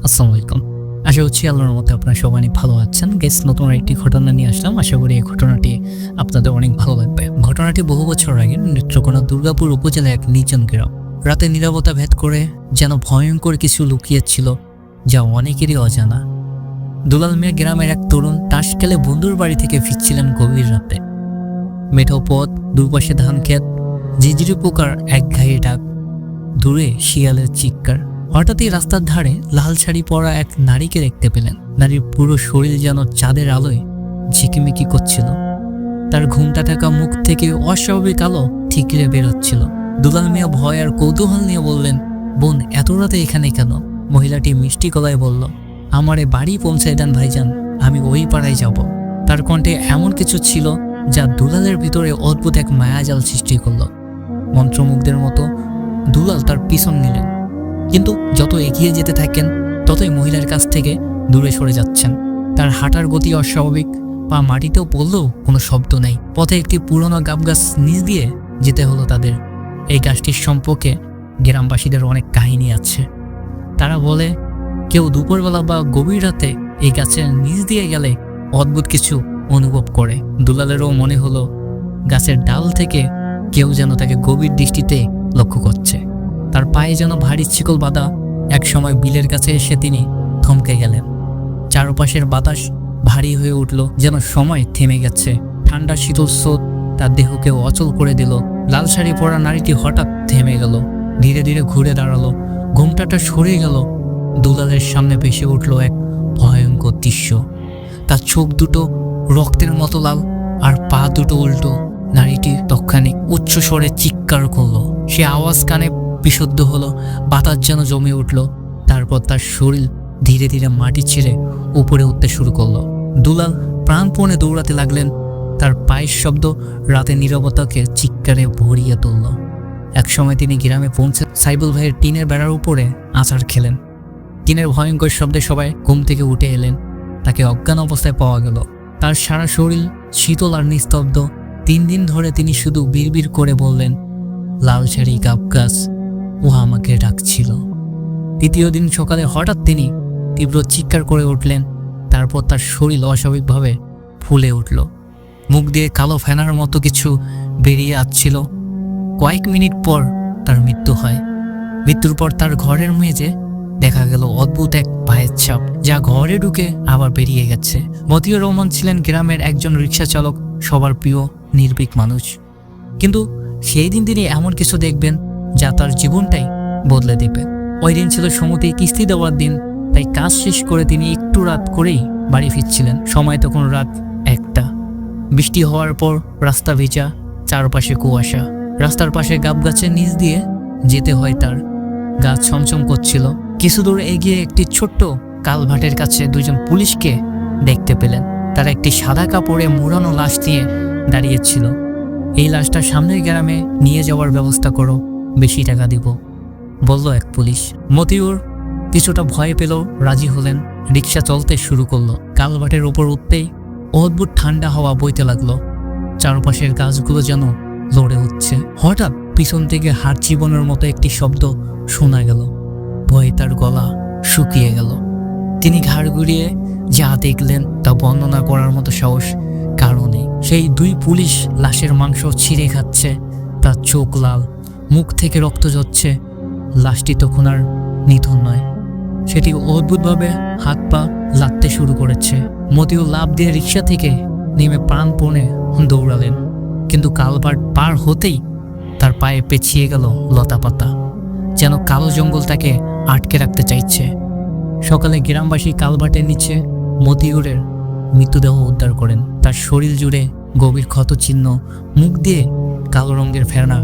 আসসালামু আলাইকুম। আশা করছি আল্লাহর রহমতে আপনারা সবাই অনেক ভালো আছেন। নতুন একটি ঘটনা নিয়ে আসলাম। আশা করি এই ঘটনাটি আপনাদের অনেক ভালো লাগবে। ঘটনাটি বহু বছর আগে নেত্রকোনা দুর্গাপুর উপজেলার এক নির্জন গ্রাম। রাতে নীরবতা ভেদ করে যেন ভয়ঙ্কর কিছু লুকিয়েছিল, যা অনেকেরই অজানা। দুলাল মিয়া গ্রামের এক তরুণ তাস খেলে বন্ধুর বাড়ি থেকে ফিরছিলেন গভীর রাতে। মেঠো পথ, দুপাশে ধান ক্ষেত, ঝিঝিরি পোকার একঘায়ে ডাক, দূরে শিয়ালের চিৎকার। হঠাৎই রাস্তার ধারে লাল শাড়ি পরা এক নারীকে দেখতে পেলেন। নারীর পুরো শরীর যেন চাঁদের আলোয় ঝিকিমিকি করছিল। তার ঘুমটা থাকা মুখ থেকে অস্বাভাবিক আলো ঠিকরে বেরোচ্ছিল। দুলাল মিয়া ভয় আর কৌতূহল নিয়ে বললেন, বোন, এত রাতে এখানে কেন? মহিলাটি মিষ্টি গলায় বলল, আমারে বাড়ি পৌঁছায় দেন ভাইজান, আমি ওই পাড়ায় যাব। তার কণ্ঠে এমন কিছু ছিল যা দুলালের ভিতরে অদ্ভুত এক মায়াজাল সৃষ্টি করল। মন্ত্রমুগ্ধের মতো দুলাল তার পিছন নিলেন, কিন্তু যত এগিয়ে যেতে থাকেন ততই মহিলার কাছ থেকে দূরে সরে যাচ্ছেন। তার হাঁটার গতি অস্বাভাবিক, পা মাটিতেও পড়লেও কোনো শব্দ নেই। পথে একটি পুরনো গাব গাছ নিচ দিয়ে যেতে হলো তাদের। এই গাছটির সম্পর্কে গ্রামবাসীদের অনেক কাহিনী আছে। তারা বলে, কেউ দুপুরবেলা বা গভীর রাতে এই গাছের নিচ দিয়ে গেলে অদ্ভুত কিছু অনুভব করে। দুলালেরও মনে হলো গাছের ডাল থেকে কেউ যেন তাকে গভীর দৃষ্টিতে লক্ষ্য করছে। তার পায়ে যেন ভারী শিকল বাঁধা। এক সময় বিলের কাছে এসে তিনি থমকে গেলেন। চারপাশের বাতাস ভারী হয়ে উঠল, যেন সময় থেমে গেছে। ঠান্ডা শীতল স্রোত তার দেহকে অচল করে দিল। লাল শাড়ি পরা নারীটি হঠাৎ থেমে গেল, ধীরে ধীরে ঘুরে দাঁড়ালো, ঘোমটাটা সরে গেল। দুলালের সামনে ভেসে উঠল এক ভয়ঙ্কর দৃশ্য। তার চোখ দুটো রক্তের মতো লাল, আর পা দুটো উল্টো। নারীটি তৎক্ষণিক উচ্চ স্বরে চিৎকার করলো। সে আওয়াজ কানে বিশুদ্ধ হলো, বাতাস যেন জমে উঠল। তারপর তার শরীর ধীরে ধীরে মাটি ছেড়ে উপরে উঠতে শুরু করলো। দুলাল প্রাণপণে দৌড়াতে লাগলেন। তার পায়ের শব্দ রাতের নীরবতাকে চিৎকারে ভরিয়ে তুলল। একসময় তিনি গ্রামে পৌঁছে সাইবুল ভাইয়ের টিনের বেড়ার উপরে আছাড় খেলেন। টিনের ভয়ঙ্কর শব্দে সবাই ঘুম থেকে উঠে এলেন। তাকে অজ্ঞান অবস্থায় পাওয়া গেল। তার সারা শরীর শীতল আর নিস্তব্ধ। 3 দিন ধরে তিনি শুধু বিড়বিড় করে বললেন, লাল শাড়ি গাব গাছ, ও আমাকে ডাকছিল। 3য় দিন সকালে হঠাৎ তিনি তীব্র চিৎকার করে উঠলেন। তারপর তার শরীর অস্বাভাবিকভাবে ফুলে উঠল। মুখ দিয়ে কালো ফেনার মতো কিছু বেরিয়ে আসছিল। কয়েক মিনিট পর তার মৃত্যু হয়। মৃত্যুর পর তার ঘরের মেঝে দেখা গেল অদ্ভুত এক পায়ের ছাপ, যা ঘরে ঢুকে আবার বেরিয়ে গেছে। মতিউর রহমান ছিলেন গ্রামের একজন রিক্সা চালক, সবার প্রিয় নির্ভীক মানুষ। কিন্তু সেই দিন তিনি এমন কিছু দেখবেন যা তার জীবনটাই বদলে দেবে। ওই দিন ছিল সমুদ্রে কিস্তি দেওয়ার দিন, তাই কাজ শেষ করে তিনি একটু রাত করেই বাড়ি ফিরছিলেন। সময় তখন রাত 1টা। বৃষ্টি হওয়ার পর রাস্তা ভেজা, চারপাশে কুয়াশা। রাস্তার পাশে গাব গাছের নিচ দিয়ে যেতে হয় তার। গাছ ছমছম করছিল। কিছু দূর এগিয়ে একটি ছোট্ট কালভার্টের কাছে 2জন পুলিশকে দেখতে পেলেন। তারা একটি সাদা কাপড়ে মোড়ানো লাশ নিয়ে দাঁড়িয়েছিল। এই লাশটা সামনের গ্রামে নিয়ে যাওয়ার ব্যবস্থা করো, বেশি টাকা দিব, বলল এক পুলিশ। মতিউর কিছুটা ভয় পেল, রাজি হলেন। রিক্সা চলতে শুরু করলো। কালভার্টের উপর উঠতেই অদ্ভুত ঠান্ডা হাওয়া বইতে লাগলো। চারপাশের গাছগুলো যেন লড়ে উঠছে। হঠাৎ পিছন থেকে হাড় জীবনের মতো একটি শব্দ শোনা গেল। ভয়ে তার গলা শুকিয়ে গেল। তিনি ঘাড় ঘুরিয়ে যা দেখলেন তা বর্ণনা করার মতো সাহস কারো নেই। সেই 2 পুলিশ লাশের মাংস ছিঁড়ে খাচ্ছে। তার চোখ লাল, মুখ থেকে রক্ত ঝরছে। লাশটি তখন আর নিথর নয়, সেটি অদ্ভুতভাবে হাত পা লাগতে শুরু করেছে। মতিউর লাফ দিয়ে রিক্সা থেকে নেমে প্রাণপণে দৌড়ালেন, কিন্তু কালভার্ট পার হতেই তার পায়ে পেছিয়ে গেল লতা পাতা, যেন কালো জঙ্গল তাকে আটকে রাখতে চাইছে। সকালে গ্রামবাসী কালভার্টের নিচে মতিউরের মৃতদেহ উদ্ধার করেন। তার শরীর জুড়ে গভীর ক্ষত চিহ্ন, মুখ দিয়ে কালো রঙের ফেনা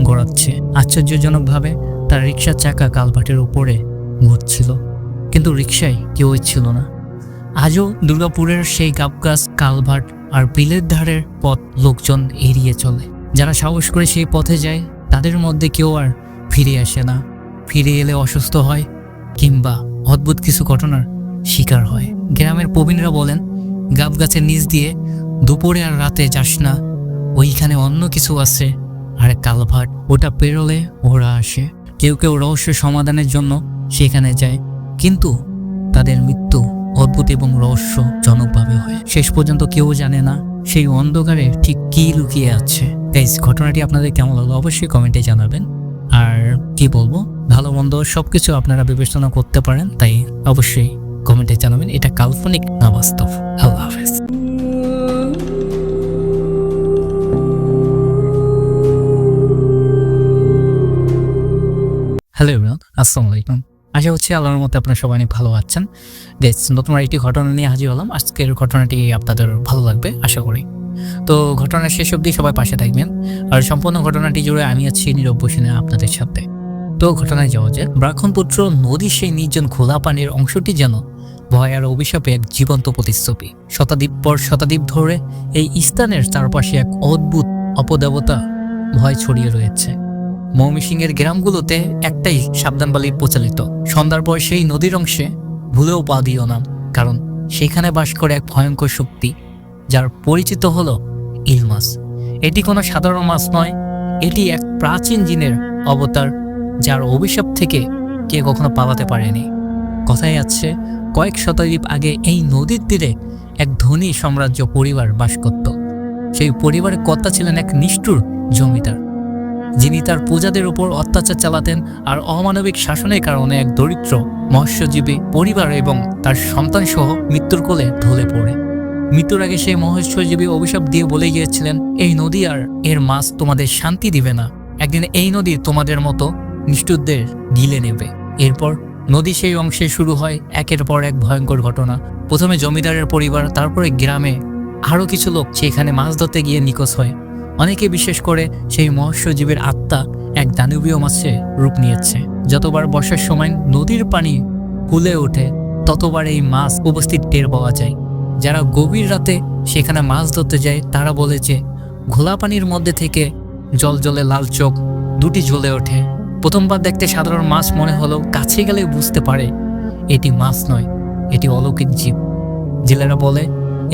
গড়াচ্ছে। আশ্চর্যজনকভাবে তার রিক্সার চাকা কালভার্টের উপরে ঘুরছিল, কিন্তু রিক্সায় কেউই ছিল না। আজও দুর্গাপুরের সেই গাবগাছ, কালভার্ট আর বিলের ধারের পথ লোকজন এড়িয়ে চলে। যারা সাহস করে সেই পথে যায় তাদের মধ্যে কেউ আর ফিরে আসে না। ফিরে এলে অসুস্থ হয় কিংবা অদ্ভুত কিছু ঘটনার শিকার হয়। গ্রামের প্রবীণরা বলেন, গাব গাছের নিচ দিয়ে দুপুরে আর রাতে যাস না, ওইখানে অন্য কিছু আছে। আর কালভার্ট, ওটা পেরোলে ওরা আসে। কেউ কেউ রহস্য সমাধানের জন্য সেখানে যায়, কিন্তু তাদের মৃত্যু অদ্ভুত এবং রহস্যজনকভাবে হয়। শেষ পর্যন্ত কেউ জানে না সেই অন্ধকারে ঠিক কি লুকিয়ে আছে। গাইস, ঘটনাটি আপনাদের কেমন লাগলো অবশ্যই কমেন্টে জানাবেন। আর কি বলবো, ভালো মন্দ সবকিছু আপনারা বিবেচনা করতে পারেন, তাই অবশ্যই কমেন্টে জানাবেন এটা কাল্পনিক না বাস্তব। আল্লাহ হাফেজ। হ্যালো এভরিওয়ান, আসসালামু আলাইকুম। আশা করছি আল্লাহর মতে আপনারা সবাই অনেক ভালো আছেন। গাইস, নতুন আরেকটি ঘটনা নিয়ে হাজির হলাম। আজকের ঘটনাটি আপনাদের ভালো লাগবে আশা করি। তো ঘটনার শেষ অবধি সবাই পাশে থাকবেন, আর সম্পূর্ণ ঘটনাটি জুড়ে আমি আছি নীরব বসে আপনাদের সাথে। তো ঘটনায় যাওয়া যায়। ব্রাহ্মণপুত্র নদীর সেই নির্জন খোলা পানির অংশটি যেন ভয় আর অভিশাপে এক জীবন্ত প্রতিচ্ছবি। শতাব্দীর পর শতাব্দী ধরে এই স্থানের চারপাশে এক অদ্ভুত অপদেবতা ভয় ছড়িয়ে রয়েছে। ময়মনসিংহের গ্রামগুলোতে একটাই সাবধানবাণী প্রচলিত, সন্ধ্যার পর সেই নদীর অংশে ভুলেও পা দিও না, কারণ সেখানে বাস করে এক ভয়ঙ্কর শক্তি যার পরিচিত হলো ইল মাছ। এটি কোনো সাধারণ মাছ নয়, এটি এক প্রাচীন জিনের অবতার, যার অভিশাপ থেকে কে কখনো পালাতে পারেনি। কথায় আছে, কয়েক শতাব্দী আগে এই নদীর তীরে এক ধনী সাম্রাজ্য পরিবার বাস করত। সেই পরিবারের কর্তা ছিলেন এক নিষ্ঠুর জমিদার, যিনি তার প্রজাদের উপর অত্যাচার চালাতেন আর অমানবিক শাসনের কারণে এক দরিদ্র মৎস্যজীবী পরিবার এবং তার সন্তান সহ মৃত্যুর কোলে ঢলে পড়ে। মৃত্যুর আগে সেই মৎস্যজীবী অভিশাপ দিয়ে বলে গিয়েছিলেন, এই নদী আর এর মাছ তোমাদের শান্তি দিবে না, একদিন এই নদী তোমাদের মতো নিষ্ঠুরদের গিলে নেবে। এরপর নদী সেই অংশে শুরু হয় একের পর এক ভয়ঙ্কর ঘটনা। প্রথমে জমিদারের পরিবার, তারপরে গ্রামে আরও কিছু লোক সেখানে মাছ ধরতে গিয়ে নিখোঁজ হয়। অনেকে বিশেষ করে সেই মৎস্যজীবীর আত্মা এক দানবীয় মাছে রূপ নিয়েছে। যতবার বর্ষার সময় নদীর পানি ফুলে ওঠে, ততবার এই মাছ উপস্থিত টের পাওয়া যায়। যারা গভীর রাতে সেখানে মাছ ধরতে যায় তারা বলে যে ঘোলা পানির মধ্যে থেকে জল জলে লাল চোখ দুটি জ্বলে ওঠে। প্রথমবার দেখতে সাধারণ মাছ মনে হলেও কাছে গেলে বুঝতে পারে এটি মাছ নয়, এটি অলৌকিক জীব। জেলেরা বলে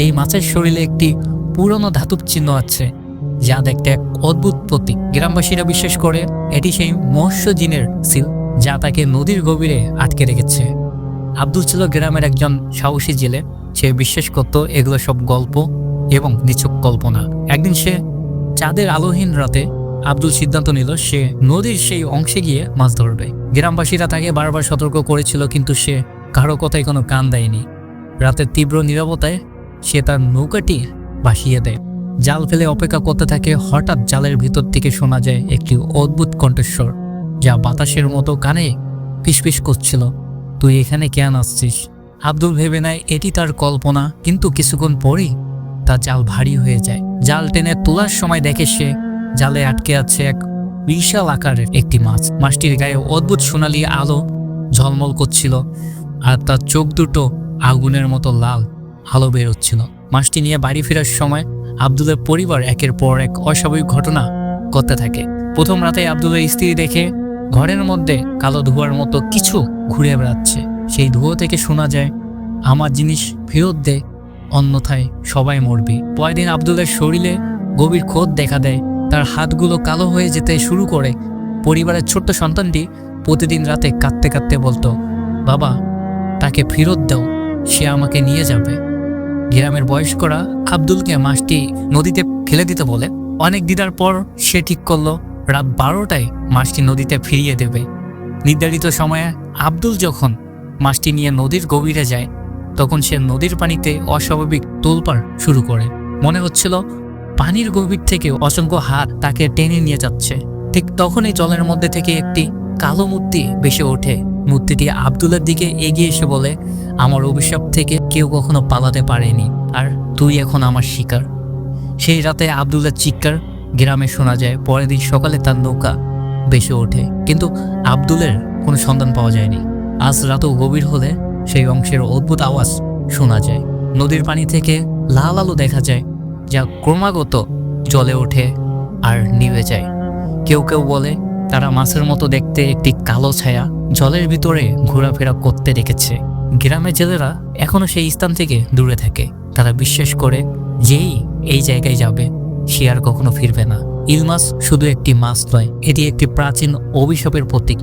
এই মাছের শরীরে একটি পুরনো ধাতব চিহ্ন আছে, যা দেখতে এক অদ্ভুত প্রতীক। গ্রামবাসীরা বিশ্বাস করে এটি সেই মৎস্য জিনের সিল, যা তাকে নদীর গভীরে আটকে রেখেছে। আব্দুল ছিল গ্রামের একজন সাহসী জেলে। সে বিশ্বাস করত এগুলো সব গল্প এবং নিছক কল্পনা। একদিন সে চাঁদের আলোহীন রাতে আব্দুল সিদ্ধান্ত নিল সে নদীর সেই অংশে গিয়ে মাছ ধরবে। গ্রামবাসীরা তাকে বারবার সতর্ক করেছিল, কিন্তু সে কারো কথায় কোনো কান দেয়নি। রাতের তীব্র নীরবতায় সে তার নৌকাটি ভাসিয়ে দেয়। জাল ফেলে অপেক্ষা করতে থাকে। হঠাৎ জালের ভিতর থেকে শোনা যায় একটি অদ্ভুত কণ্ঠস্বর, যা বাতাসের মতো কানে ফিসফিস করছিল, তুই এখানে কেন আসছিস? আব্দুল ভেবে নেয় এটি তার কল্পনা, কিন্তু কিছুক্ষণ পরেই তার জাল ভারী হয়ে যায়। জাল টেনে তোলার সময় দেখে সে জালে আটকে আছে এক বিশাল আকারের একটি মাছ। মাছটির গায়ে অদ্ভুত সোনালি আলো ঝলমল করছিল, আর তার চোখ দুটো আগুনের মতো লাল আলো বেরোচ্ছিল। মাছটি নিয়ে বাড়ি ফেরার সময় আব্দুলের পরিবার একের পর এক অস্বাভাবিক ঘটনা করতে থাকে। প্রথম রাতে আব্দুলের স্ত্রী দেখে ঘরের মধ্যে কালো ধোঁয়ার মতো কিছু ঘুরে বেড়াচ্ছে। সেই ধোঁয়া থেকে শোনা যায়, আমার জিনিস ফেরত দে, অন্যথায় সবাই মরবে। পরের দিন আব্দুলের শরীরে গভীর ক্ষত দেখা দেয়, তার হাতগুলো কালো হয়ে যেতে শুরু করে। পরিবারের ছোট্ট সন্তানটি প্রতিদিন রাতে কাঁদতে কাঁদতে বলতো, বাবা তাকে ফেরত দাও, সে আমাকে নিয়ে যাবে। গ্রামের বয়স্করা আব্দুলকে মাছটি নদীতে ফেলে দিতে বলে। অনেক দিদার পর সে ঠিক করলো রাত 12টায় মাছটি নদীতে ফিরিয়ে দেবে। নির্ধারিত সময়ে আব্দুল যখন মাছটি নিয়ে নদীর গভীরে যায়, তখন সে নদীর পানিতে অস্বাভাবিক তোলপাড় শুরু করে। মনে হচ্ছিল পানির গভীর থেকে অসংখ্য হাত তাকে টেনে নিয়ে যাচ্ছে। ঠিক তখনই জলের মধ্যে থেকে একটি কালো মূর্তি ভেসে ওঠে। মূর্তিটি আব্দুলের দিকে এগিয়ে এসে বলে, আমার অভিশাপ থেকে কেউ কখনো পালাতে পারেনি, আর তুই এখন আমার শিকার। সেই রাতে আব্দুলের চিৎকার গ্রামে শোনা যায়। পরের দিন সকালে তার নৌকা ভেসে ওঠে, কিন্তু আব্দুলের কোনো সন্ধান পাওয়া যায়নি। আজ রাতও গভীর হলে সেই অংশের অদ্ভুত আওয়াজ শোনা যায়। নদীর পানি থেকে লাল আলো দেখা যায়, যা ক্রমাগত জ্বলে ওঠে আর নিভে যায়। কেউ কেউ বলে তারা মাছের মতো দেখতে একটি কালো ছায়া জলের ভিতরে ঘোরাফেরা করতে দেখেছে। গ্রামের জেলেরা এখনো সেই স্থান থেকে দূরে থাকে। তারা বিশ্বাস করে যেই এই জায়গায় যাবে সে আর কখনো ফিরবে না। ইলমাস শুধু একটি মাছ নয়, এটি একটি প্রাচীন অভিশাপের প্রতীক।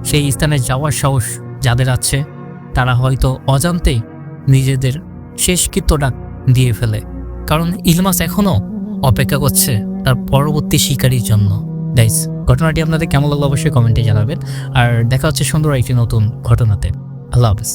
সেই স্থানে যাওয়ার সাহস যাদের আছে তারা হয়তো অজান্তেই নিজেদের শেষকৃত্যটা দিয়ে ফেলে, কারণ ইলমাস এখনও অপেক্ষা করছে তার পরবর্তী শিকারীর জন্য। গাইস, ঘটনাটি আপনাদের কেমন লাগলো অবশ্যই কমেন্টে জানাবেন। আর দেখা হচ্ছে সুন্দর একটি নতুন ঘটনাতে। আল্লাহ হাফেজ।